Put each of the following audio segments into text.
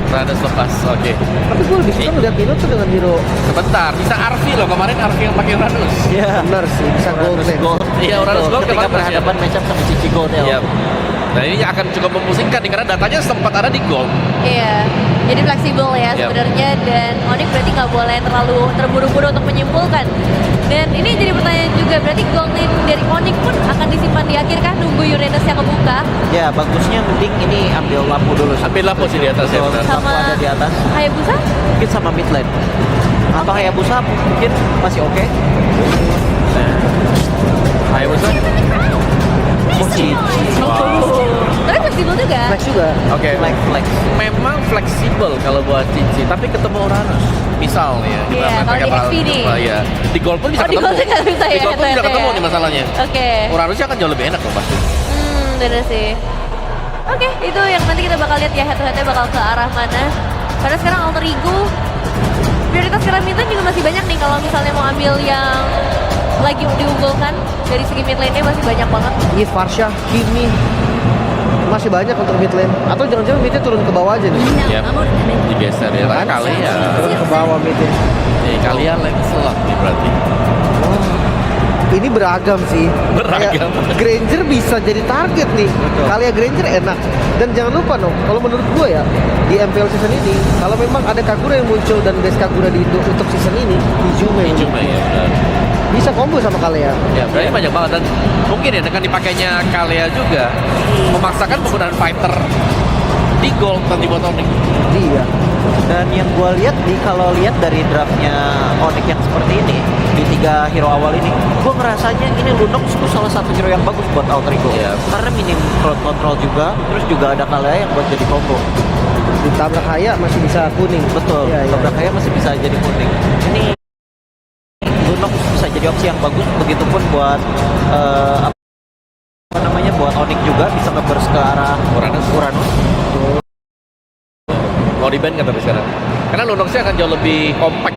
Uranus lepas, oke. Tapi gue lebih suka ngeliat Mino tuh dengan hero. Sebentar, bisa RV loh kemarin RV yang pakai Uranus. Iya. Bener sih, bisa gold lane. Iya, Uranus Gold ketika kemarin berhadapan matchup sama Cici Gold ya. Iya. Nah ini akan cukup memusingkan nih, karena datanya sempat ada di Gold. Iya, jadi fleksibel ya Yap. sebenarnya, dan Onyx berarti nggak boleh terlalu terburu-buru untuk menyimpulkan. Dan ini jadi pertanyaan juga, berarti gold lane dari Onyx pun akan disimpan di akhir kah, nunggu Uranus yang kebuka? Ya, bagusnya mending ini ambil lampu dulu. Ambil lampu sih di atas ya. Betul, benar. lampu ada di atas. Hayabusa? Mungkin sama mid lane. Atau Oke. Hayabusa mungkin masih oke. Ayo Busa. Tapi fleksibel juga. Flex juga. Oke. Flex. Memang fleksibel kalau buat Cici, tapi ketemu Uranus. Misal nih ya, kita Iya, main kalau pakai di XP nih. ya. Di Gold pun bisa Oh, di ketemu. Gold nggak bisa ya, Di Gold pun bisa ternyata ketemu ya. nih masalahnya. Oke. Uranusnya akan jauh lebih enak loh pasti. Bener sih. Oke, itu yang nanti kita bakal lihat ya, head-to-headnya bakal ke arah mana. Karena sekarang Alter Ego, prioritas sekarang mid lane juga masih banyak nih. Kalau misalnya mau ambil yang lagi diunggulkan, dari segi mid lane-nya masih banyak banget. Iya, Farsha, Kimi. Masih banyak untuk mid lane. Atau jangan-jangan midnya turun ke bawah aja nih. Ya, digeser ya. Karena kali ya. Turun ke bawah midnya. Kalian lagi selak nih berarti. Ini beragam sih. Beragam. Kayak Granger bisa jadi target nih. Kalia Granger enak. Dan jangan lupa dong, kalau menurut gue ya, di MPL season ini, kalau memang ada Kagura yang muncul dan base Kagura untuk season ini, Izume. Cuma ya benar. Bisa combo sama Kalia. Ya, berarti banyak banget, dan mungkin ya dengan dipakainya Kalea juga memaksakan penggunaan fighter di Gold dan di bottom ring. Iya. Dan yang gue lihat kalau lihat dari draftnya Onyx yang seperti ini di 3 hero awal ini, gue ngerasanya ini Lunox itu salah satu hero yang bagus buat Alter Ego. Iya. Karena minim crowd control juga, terus juga ada Kalea yang buat jadi combo. Ditabrak Haya masih bisa kuning. Betul. Iya, iya. Tabrak Haya masih bisa jadi kuning. Ini Lunox bisa jadi opsi yang bagus, begitupun buat apa namanya, buat Onyx juga bisa nge-burst ke arah Uranus. Mau di ban kan tapi sekarang, karena Lunoxnya akan jauh lebih compact.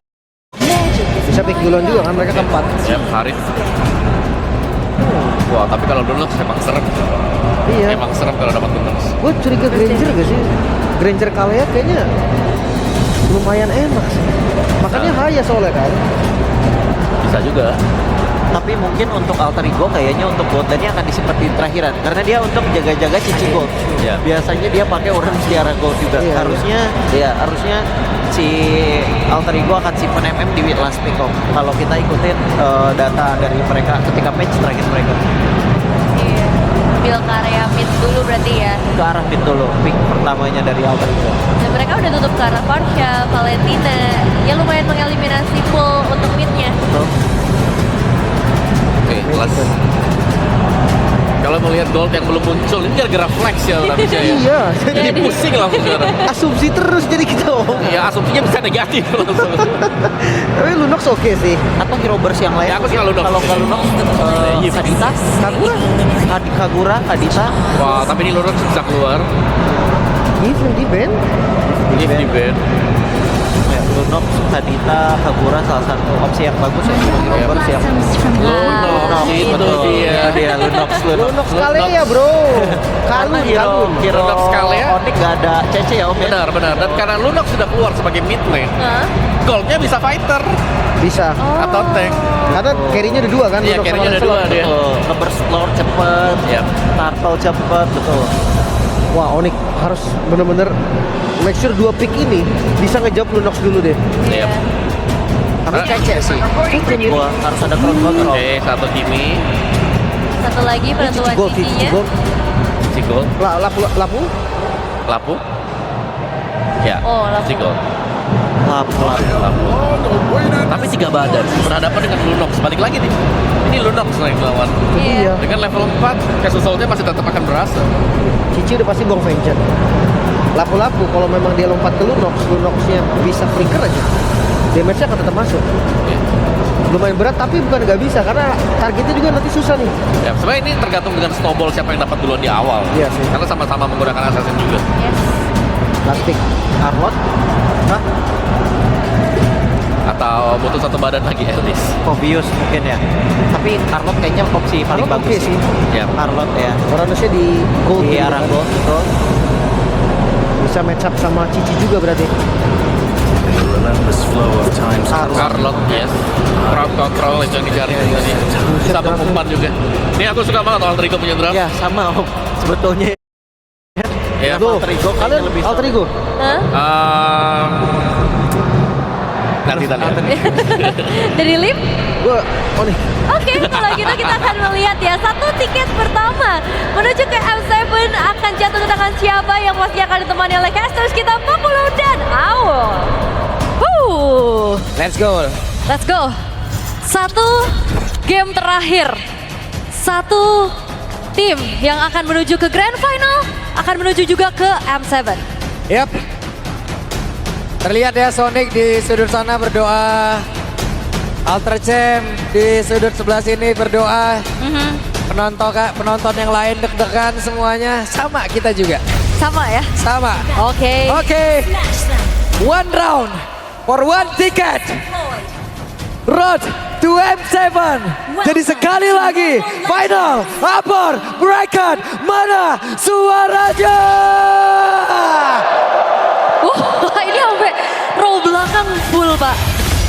Bisa pick duluan juga kan mereka keempat. Ya, Harit. Wah, tapi kalau Lunox emang serem. Iya. Emang serem kalau dapat Lunox. Gue curiga Granger gak sih? Granger Kalia kayaknya lumayan enak sih. Makanya Haya soalnya kan. Bisa juga. Tapi mungkin untuk Alter Ego kayaknya untuk bot lane-nya akan disimpan di terakhiran, karena dia untuk jaga-jaga Cici Gold. Iya. Biasanya dia pakai Uranus di arah Gold juga. Iya, Harusnya si Alter Ego akan simpan MM di last pick off. Kalau kita ikutin data dari mereka ketika match terakhir mereka. Iya. Ambil ke area mid dulu berarti ya. Ke arah mid dulu, pick pertamanya dari Alter Ego. Dan mereka udah tutup ke arah Farsha, Valentina, yang lumayan mengeliminasi full untuk midnya. Betul. Oke, kelas. Kalau melihat Gold yang belum muncul, ini gara-gara flex ya orang bisa ya. Iya. Jadi pusing langsung sekarang. Asumsi terus jadi kita Ya, asumsinya bisa negatif langsung. Tapi Lunox oke sih. Atau hero burst yang lain. Ya, aku suka Lunox. Kalau nggak Lunox, Kadita, Kagura, Kadita. Wah, tapi ini Lunox bisa keluar. Even di band. If di ban. Ya, Lunox, Kadita, Kagura salah satu opsi yang bagus ya. Hero burst yang Lunox itu dia. Lunox. Kalia ya bro. Karena Kalun. hero Lunox Kalea. Onyx gak ada CC ya Om ya? Benar. Dan karena Lunox sudah keluar sebagai mid lane, Hah? Goldnya bisa fighter Bisa. atau tank. Karena carry-nya ada dua kan. Iya, Lunox carry-nya sama ada dua Lancelot. dia. Betul, nge-burst lord cepet, Iya. turtle cepet, betul. Wah, Onyx harus bener-bener make sure dua pick ini bisa ngejawab Lunox dulu deh. Iya. Tapi kece sih. Gua harus ada crowd control. Oke, satu Kimi, Satu lagi penentuan Gold, cincinya. Gold. si Gold, Lapu. Lapu. Ya, Oh, Lapu. si Gold. Lapu. Tapi 3 badan berhadapan dengan Lunox. Balik lagi nih. Ini Lunox yang lawan. Iya. Dengan level 4, kasus Soul-nya masih tetap akan berasa. Cici udah pasti buang vengeance. Lapu-lapu kalau memang dia lompat ke Lunoxnya bisa flicker aja. Damage-nya akan tetap masuk. Oke. Lumayan berat tapi bukan nggak bisa karena targetnya juga nanti susah nih. Ya, sebenarnya ini tergantung dengan snowball siapa yang dapat duluan di awal. Iya sih. Karena sama-sama menggunakan assassin juga. Yes. Last pick. Arlot? Hah? Atau butuh satu badan lagi Elis. Obvious mungkin ya. Tapi Arlot kayaknya opsi paling Arlot bagus oke sih. Ya. Arlot ya. Uranusnya di gold Di gitu arah kan. gold, betul. bisa match up sama Cici juga berarti. In the relentless flow of time's Carlot, yes. Crowd control itu yang dicari tadi. Sama umpan juga. Ini aku suka banget Alter Ego punya draft. Ya sama Om. Sebetulnya Ya. Go. Alter Ego kayaknya Kalian lebih Alter Ego? Hah? Nanti kita lihat. Dari Lim? Gue, oh nih. Oke, kalau gitu kita akan melihat ya, satu tiket pertama menuju ke M7 akan jatuh ke tangan siapa yang pasti akan ditemani oleh casters kita Populo dan Owl. Let's go. Let's go. Satu game terakhir. Satu tim yang akan menuju ke Grand Final akan menuju juga ke M7. Yap. Terlihat ya Sonic di sudut sana berdoa. Alter Champ di sudut sebelah sini berdoa. Penonton yang lain deg-degan semuanya. Sama kita juga. Sama ya? Sama. Oke. Oke. One round for one ticket. Road to M7. Jadi sekali lagi final upper bracket, mana suaranya? Wah, ini sampai row belakang full, Pak.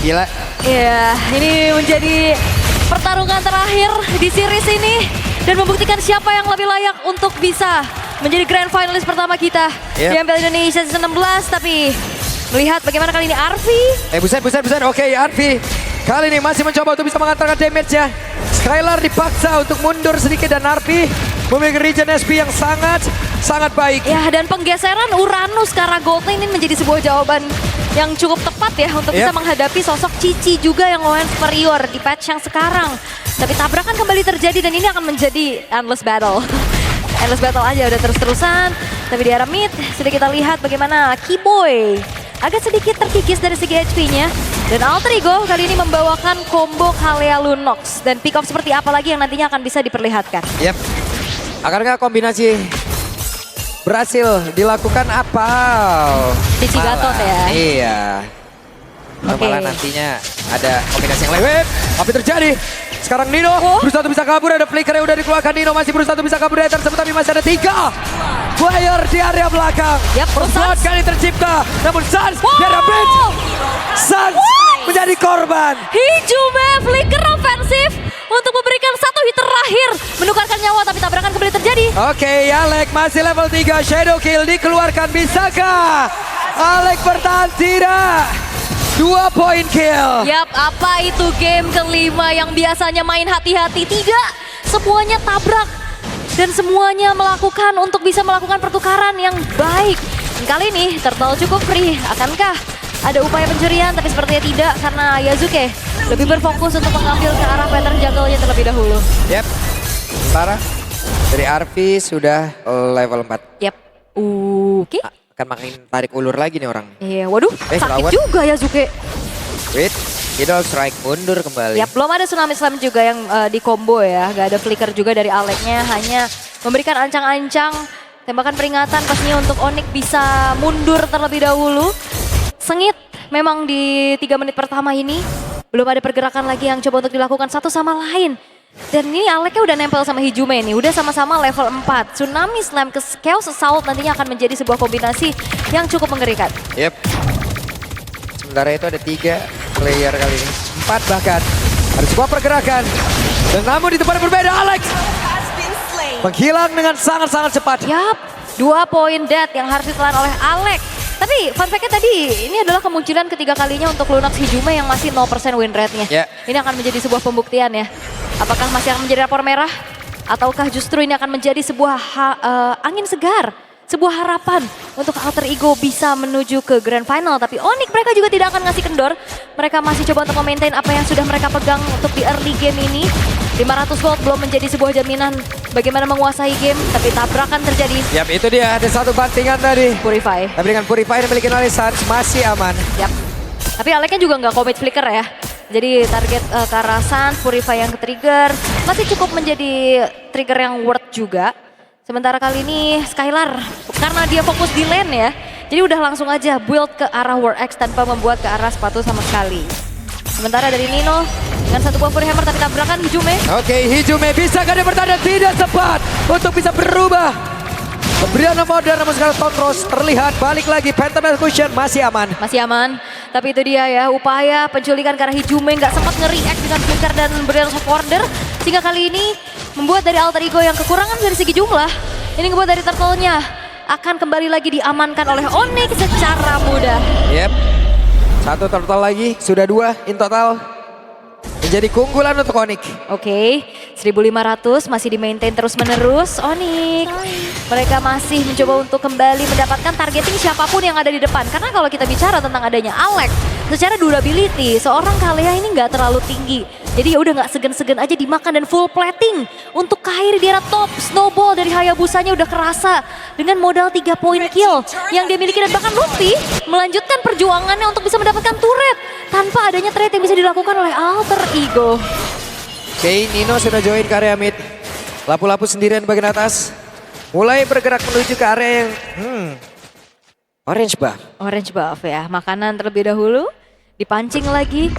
Gila. Iya, ini menjadi pertarungan terakhir di series ini dan membuktikan siapa yang lebih layak untuk bisa menjadi grand finalis pertama kita di MPL Indonesia Season 16. Tapi melihat bagaimana kali ini Arfi. Buset. Oke, Arfi. Kali ini masih mencoba untuk bisa mengantarkan damage-nya. Skylar dipaksa untuk mundur sedikit dan Arfi memiliki regen SP yang sangat baik. Ya, dan penggeseran Uranus ke arah gold lane ini menjadi sebuah jawaban yang cukup tepat ya untuk bisa menghadapi sosok Cici juga yang lumayan superior di patch yang sekarang. Tapi tabrakan kembali terjadi dan ini akan menjadi endless battle. Endless battle aja udah terus-terusan. Tapi di arah mid sudah kita lihat bagaimana Keyboy agak sedikit terkikis dari segi HP-nya. Dan Alter Ego kali ini membawakan combo Kalea Lunox. Dan pick off seperti apa lagi yang nantinya akan bisa diperlihatkan. Yap. Akankah kombinasi berhasil dilakukan apa? Cici Gatot ya. Iya. Oke. Malah nantinya ada kombinasi yang lewat. Apa yang terjadi? Sekarang Nino berusaha untuk bisa kabur, ada flicker yang udah dikeluarkan. Nino masih berusaha untuk bisa kabur dari tersebut, tapi masih ada 3 player di area belakang. Yap, Perbuat Sans. kali tercipta, namun Sans di area mid. Sans menjadi korban. Hijume flicker ofensif untuk memberikan satu hit terakhir. Menukarkan nyawa tapi tabrakan kembali terjadi. Oke, Alek masih level 3, Shadow Kill dikeluarkan, bisakah Alek bertahan? Tidak. 2 point kill. Yap, apa itu game kelima yang biasanya main hati-hati? Tidak, semuanya tabrak. Dan semuanya melakukan untuk bisa melakukan pertukaran yang baik. Dan kali ini Turtle cukup free. Akankah ada upaya pencurian? Tapi sepertinya tidak karena Yazuke lebih berfokus untuk mengambil ke arah pattern jungle-nya terlebih dahulu. Yep. Sementara dari Arfi sudah level 4. Yap, oke. Akan makin tarik ulur lagi nih orang. Iya, waduh, sakit lawan. juga Yazuke. Wait, Idol strike mundur kembali. Ya, belum ada Tsunami Slam juga yang di combo ya. Gak ada flicker juga dari Aleknya. Hanya memberikan ancang-ancang. Tembakan peringatan pastinya untuk Onyx bisa mundur terlebih dahulu. Sengit memang di 3 menit pertama ini. Belum ada pergerakan lagi yang coba untuk dilakukan satu sama lain. Dan ini Aleknya udah nempel sama Hijume nih. Udah sama-sama level 4. Tsunami Slam ke Chaos Assault nantinya akan menjadi sebuah kombinasi yang cukup mengerikan. Yep. Sementara itu ada 3 player kali ini. 4 bahkan. Ada sebuah pergerakan. Dan namun di tempat yang berbeda Alex menghilang dengan sangat-sangat cepat. Yap, 2 poin dead yang harus ditelan oleh Alex. Tapi fun fact-nya tadi, ini adalah kemungkinan ketiga kalinya untuk Lunox Hijume yang masih 0% win rate-nya. Yeah. Ini akan menjadi sebuah pembuktian ya. Apakah masih akan menjadi rapor merah? Ataukah justru ini akan menjadi sebuah angin segar? Sebuah harapan untuk Alter Ego bisa menuju ke Grand Final. Tapi Onyx mereka juga tidak akan ngasih kendor. Mereka masih coba untuk memaintain apa yang sudah mereka pegang untuk di early game ini. 500 gold belum menjadi sebuah jaminan bagaimana menguasai game. Tapi tabrakan terjadi. Yap, itu dia. Ada satu bantingan tadi. Purify. Tapi dengan Purify yang dimiliki oleh Sans masih aman. Yap. Tapi Aleknya juga nggak commit flicker ya. Jadi target ke arah Sans, Purify yang ke-trigger. Masih cukup menjadi trigger yang worth juga. Sementara kali ini Skylar, karena dia fokus di lane ya. Jadi udah langsung aja build ke arah War X tanpa membuat ke arah sepatu sama sekali. Sementara dari Nino, dengan satu buah Fury Hammer tapi tabrakan Hijume. Oke, Hijume bisakah dia bertanda? Tidak sempat untuk bisa berubah. Brianna Modern namun sekarang Tondros terlihat balik lagi. Phantom Execution masih aman. Masih aman. Tapi itu dia ya, upaya penculikan karena Hijume nggak sempat nge-react dengan Flicker dan Brianna Order. Sehingga kali ini membuat dari Alter Ego yang kekurangan dari segi jumlah. Ini ngebuat dari turtle-nya akan kembali lagi diamankan oleh Onyx secara mudah. Yep. Satu turtle lagi, sudah 2 in total. Menjadi keunggulan untuk Onyx. Oke, 1500 masih di-maintain terus-menerus Onyx. Mereka masih mencoba untuk kembali mendapatkan targeting siapapun yang ada di depan. Karena kalau kita bicara tentang adanya Alex, secara durability, seorang Kalea ini nggak terlalu tinggi. Jadi ya udah nggak segan-segan aja dimakan dan full plating. Untuk Kairi di arah top, snowball dari Hayabusanya udah kerasa. Dengan modal 3 poin kill yang dia miliki dan bahkan Luffy melanjutkan perjuangannya untuk bisa mendapatkan turret. Tanpa adanya trade yang bisa dilakukan oleh Alter Ego. Oke, Nino sudah join ke area mid. Lapu-lapu sendirian bagian atas. Mulai bergerak menuju ke area yang orange buff. Orange buff ya, makanan terlebih dahulu. Dipancing lagi,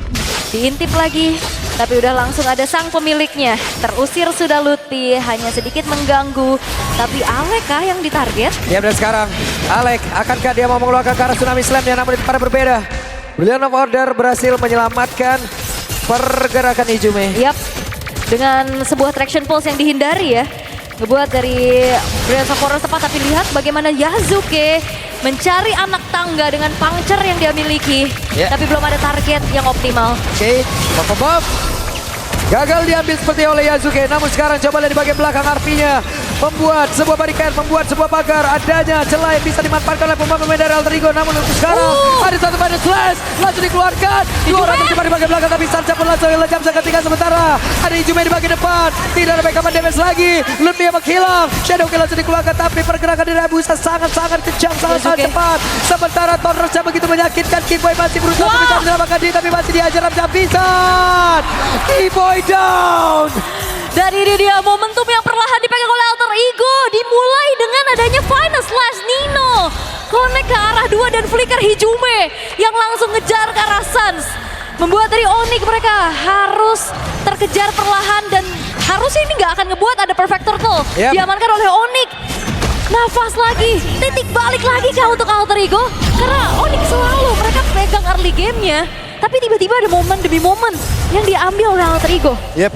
diintip lagi. Tapi udah langsung ada sang pemiliknya. Terusir sudah Lutfi, hanya sedikit mengganggu. Tapi Alek kah yang ditarget? Ya, dan sekarang Alek, akankah dia mau mengeluarkan ke arah Tsunami Slam yang namun pada berbeda. Brilliant of Order berhasil menyelamatkan pergerakan Hijume. Yap, dengan sebuah traction pulse yang dihindari ya. Ngebuat dari Brilliant of Order tepat, tapi lihat bagaimana Yasuke mencari anak tangga dengan puncture yang dia miliki. Yeah. Tapi belum ada target yang optimal. Oke, Bob gagal diambil seperti oleh Yasuke. Namun sekarang coba lihat di bagian belakang artinya membuat sebuah barikan, membuat sebuah pagar. Adanya celah yang bisa dimanfaatkan oleh pemain dari Alter Ego. Namun untuk sekarang ada satu pada slash langsung dikeluarkan. 200 cepat di bagian belakang, tapi Sancha pun langsung lejam seketika. Sementara ada Hijume di bagian depan. Tidak ada backup damage lagi. Lutfi yang menghilang. Shadow Kill langsung dikeluarkan, tapi pergerakan dari Abusa sangat-sangat kencang, sangat-sangat cepat. Sementara Tondrosnya begitu menyakitkan. Keyboy masih berusaha untuk bisa menyelamatkan diri, tapi masih dihajar habis-habisan. Keyboy down. Dan ini dia momentum yang perlahan dipegang oleh Alter Ego. Dimulai dengan adanya Final Slash Nino. Connect ke arah 2 dan flicker Hijume yang langsung ngejar ke arah Suns. Membuat dari Onyx mereka harus terkejar perlahan dan harusnya ini nggak akan ngebuat ada perfect turtle. Yep. Diamankan oleh Onyx. Nafas lagi, titik balik lagi kah untuk Alter Ego? Karena Onyx selalu mereka pegang early game-nya. Tapi tiba-tiba ada momen demi momen yang diambil oleh Alter Ego. Yep.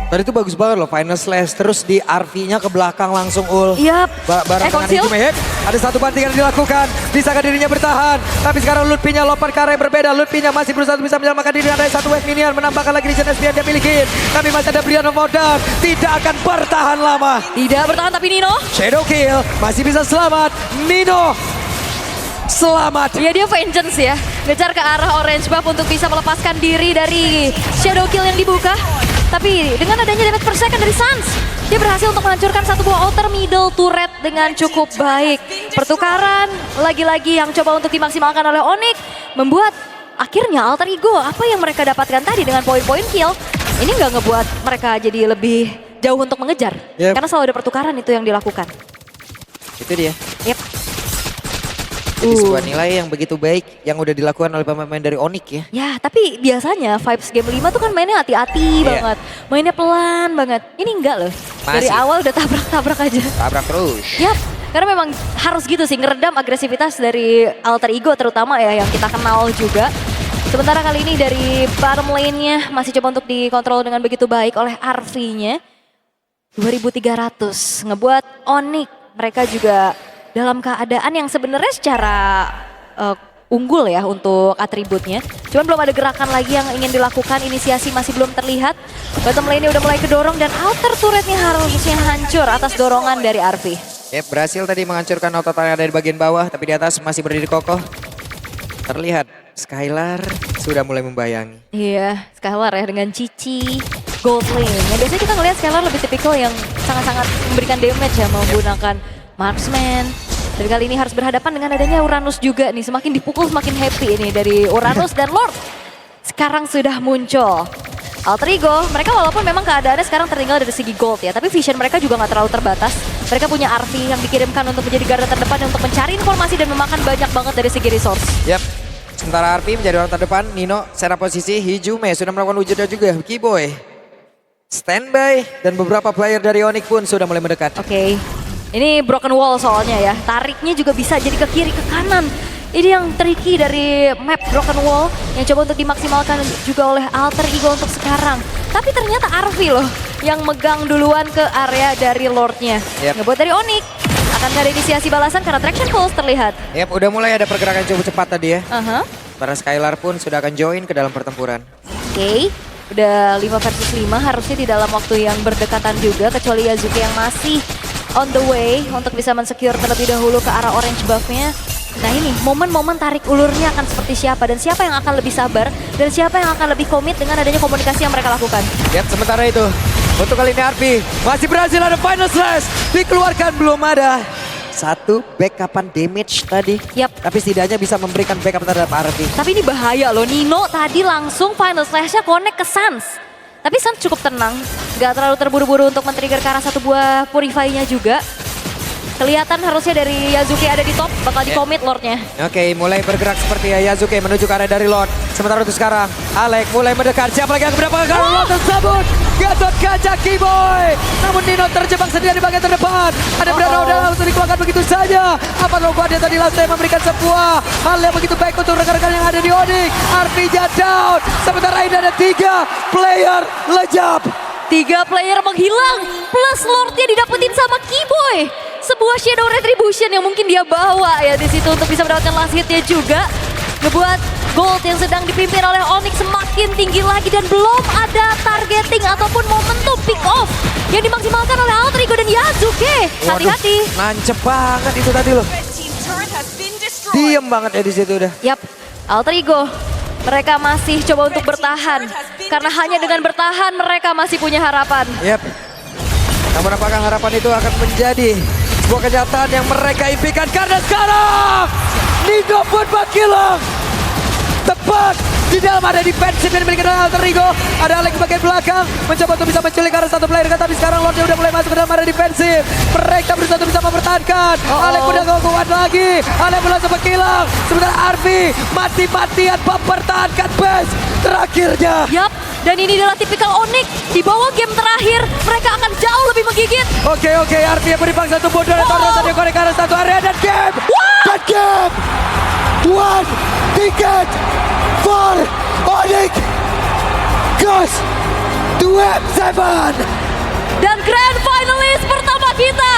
Tadi itu bagus banget loh, final slash terus di RV-nya ke belakang langsung ul. Yap. Barang dengan Conceal. Hijume. Ada satu bantingan yang dilakukan, bisakah dirinya bertahan? Tapi sekarang Lutfi-nya lompat ke arah yang berbeda. Lutfi-nya masih berusaha bisa menyelamatkan diri. Ada satu wave minion menambahkan lagi di SPN dia miliki. Tapi masih ada Brianna Modern, tidak akan bertahan lama. Tidak bertahan tapi Nino. Shadow Kill masih bisa selamat. Nino selamat. Ya dia vengeance ya. Ngejar ke arah orange buff untuk bisa melepaskan diri dari shadow kill yang dibuka. Tapi dengan adanya damage per second dari Suns, dia berhasil untuk menghancurkan satu buah outer middle turret dengan cukup baik. Pertukaran lagi-lagi yang coba untuk dimaksimalkan oleh Onyx membuat akhirnya Alter Ego apa yang mereka dapatkan tadi dengan poin-poin kill ini nggak ngebuat mereka jadi lebih jauh untuk mengejar. Yep. Karena selalu ada pertukaran itu yang dilakukan. Itu dia. Yep. Jadi sebuah nilai yang begitu baik yang udah dilakukan oleh pemain dari Onyx ya. Ya, tapi biasanya vibes game 5 tuh kan mainnya hati-hati banget. Mainnya pelan banget. Ini enggak loh. Dari Masih. awal udah tabrak-tabrak aja. Tabrak terus. Yap, karena memang harus gitu sih ngeredam agresivitas dari Alter Ego terutama ya yang kita kenal juga. Sementara kali ini dari bottom lane-nya masih coba untuk dikontrol dengan begitu baik oleh RV-nya. 2300 ngebuat Onyx mereka juga dalam keadaan yang sebenarnya secara unggul ya untuk atributnya. Cuman belum ada gerakan lagi yang ingin dilakukan, inisiasi masih belum terlihat. Bottom lane-nya udah mulai kedorong dan outer turretnya harusnya hancur atas dorongan dari RV. Yep, berhasil tadi menghancurkan auto yang ada di bagian bawah, tapi di atas masih berdiri kokoh. Terlihat Skylar sudah mulai membayangi. Iya, Skylar ya dengan Cici gold lane. Yang biasanya kita ngelihat Skylar lebih tipikal yang sangat-sangat memberikan damage ya menggunakan marksman. Dan kali ini harus berhadapan dengan adanya Uranus juga nih. Semakin dipukul semakin happy ini dari Uranus dan Lord. Sekarang sudah muncul. Alter Ego, mereka walaupun memang keadaannya sekarang tertinggal dari segi gold ya. Tapi vision mereka juga nggak terlalu terbatas. Mereka punya RV yang dikirimkan untuk menjadi garda terdepan untuk mencari informasi dan memakan banyak banget dari segi resource. Yap, sementara RP menjadi orang terdepan, Nino secara posisi, Hijume sudah melakukan wujudnya juga. Keyboy standby dan beberapa player dari Onyx pun sudah mulai mendekat. Oke. Ini broken wall soalnya ya. Tariknya juga bisa jadi ke kiri, ke kanan. Ini yang tricky dari map broken wall yang coba untuk dimaksimalkan juga oleh Alter Ego untuk sekarang. Tapi ternyata Arvi loh yang megang duluan ke area dari Lordnya. Yep. Ngebuat dari Onyx. Akan ada inisiasi balasan karena Traction Pulse terlihat. Yap, udah mulai ada pergerakan cukup cepat tadi ya. Aha. Para Skylar pun sudah akan join ke dalam pertempuran. Oke, udah 5 versus 5 harusnya di dalam waktu yang berdekatan juga kecuali Yazuki yang masih on the way untuk bisa mensecure terlebih dahulu ke arah orange buff-nya. Nah ini momen-momen tarik ulurnya akan seperti siapa dan siapa yang akan lebih sabar dan siapa yang akan lebih komit dengan adanya komunikasi yang mereka lakukan. Yap, sementara itu untuk kali ini Arvi masih berhasil ada final slash dikeluarkan, belum ada satu backupan damage tadi. Yap. Tapi setidaknya bisa memberikan backup terhadap Arvi. Tapi ini bahaya loh, Nino tadi langsung final slash-nya connect ke Sans. Tapi Sans cukup tenang, gak terlalu terburu-buru untuk men-trigger ke arah satu buah Purify-nya juga. Kelihatan harusnya dari Yazuki ada di top, bakal di-commit Lordnya. Oke, mulai bergerak seperti ya Yazuki menuju ke arah dari Lord. Sementara untuk sekarang, Alek mulai mendekat. Siapa lagi yang mendapatkan Lord tersebut? Gatot Kaca Keyboy. Namun Nino terjebak sendiri di bagian terdepan. Ada berada udah langsung dikeluarkan begitu saja. Apa logo dia tadi langsung memberikan sebuah hal yang begitu baik untuk rekan-rekan yang ada di Onyx. Arvija down. Sementara ini ada 3 player lejap. 3 player menghilang, plus Lordnya didapetin sama Keyboy. Sebuah Shadow Retribution yang mungkin dia bawa ya di situ untuk bisa mendapatkan last hitnya juga. Ngebuat gold yang sedang dipimpin oleh Onyx semakin tinggi lagi dan belum ada targeting ataupun momentum pick off yang dimaksimalkan oleh Alter Ego dan Yazuki. Hati-hati. Nancep banget itu tadi loh. Diem banget ya di situ udah. Yap, Alter Ego. Mereka masih coba untuk bertahan. Karena hanya dengan bertahan mereka masih punya harapan. Yap. Namun apakah harapan itu akan menjadi sebuah kenyataan yang mereka impikan? Karena sekarang Nino pun menghilang. Tepat di dalam ada defensif yang dimiliki oleh Alter Ego. Ada Alek di bagian belakang mencoba untuk bisa menculik arah satu player, tapi sekarang Lordnya udah mulai masuk ke dalam area defensif. Mereka berusaha untuk bisa mempertahankan. Alek udah gak kuat lagi. Alek langsung menghilang. Sementara Arvi mati-matian mempertahankan base terakhirnya. Yap, dan ini adalah tipikal Onyx. Di bawah game terakhir mereka akan jauh lebih menggigit. Oke, Arvi yang beri satu bodoh dan Torres tadi korek arah satu area dan game. Dan game. 1 ticket for Onyx goes to M7. Dan grand finalist pertama kita